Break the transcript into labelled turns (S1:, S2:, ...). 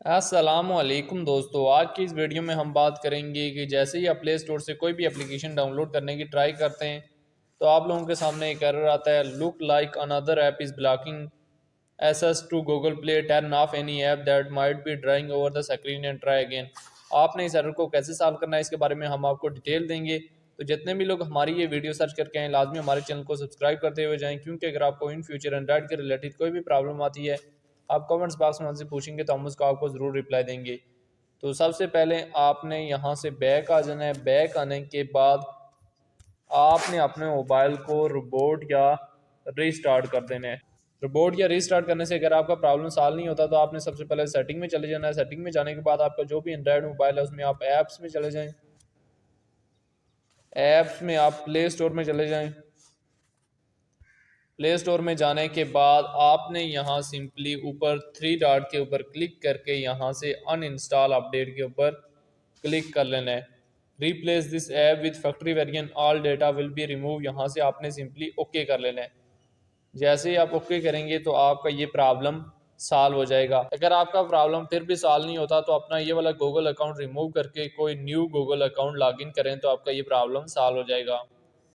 S1: अस्सलामुअलैकुम दोस्तों, आज की इस वीडियो में हम बात करेंगे कि जैसे ही आप प्ले स्टोर से कोई भी एप्लीकेशन डाउनलोड करने की ट्राई करते हैं तो आप लोगों के सामने एक एरर आता है, look like another app is blocking access to Google Play, turn off any app that might be drawing over the screen and try again. आपने इस एरर को कैसे सॉल्व करना है इसके बारे में हम आपको डिटेल देंगे। तो जितने भी लोग हमारी ये वीडियो सर्च करके आए लाजमी हमारे चैनल को सब्सक्राइब करते हुए जाएं, क्योंकि अगर आपको इन फ्यूचर एंड्रॉइड के रिलेटेड कोई भी प्रॉब्लम आती है आप कमेंट्स बॉक्स में हमसे पूछेंगे तो हम उसका आपको ज़रूर रिप्लाई देंगे। तो सबसे पहले आपने यहाँ से बैक आ जाना है। बैक आने के बाद आपने अपने मोबाइल को रिबूट या रीस्टार्ट कर देना है। रिबूट या रीस्टार्ट करने से अगर आपका प्रॉब्लम सॉल्व नहीं होता तो आपने सबसे पहले सेटिंग में चले जाना है। सेटिंग में जाने के बाद आपका जो भी एंड्रॉयड मोबाइल है उसमें आप ऐप्स में चले जाएं। ऐप्स में आप प्ले स्टोर में चले जाएं। प्ले स्टोर में जाने के बाद आपने यहाँ सिंपली ऊपर थ्री डॉट के ऊपर क्लिक करके यहाँ से अनइंस्टॉल अपडेट के ऊपर क्लिक कर लेना है। Replace this app with factory variant, all data will be remove, यहाँ से आपने सिंपली ओके कर लेना है। जैसे ही आप ओके करेंगे तो आपका ये प्रॉब्लम सॉल्व हो जाएगा। अगर आपका प्रॉब्लम फिर भी सॉल्व नहीं होता तो अपना ये वाला गूगल अकाउंट रिमूव करके कोई न्यू गूगल अकाउंट लॉगिन करें तो आपका ये प्रॉब्लम सॉल्व हो जाएगा।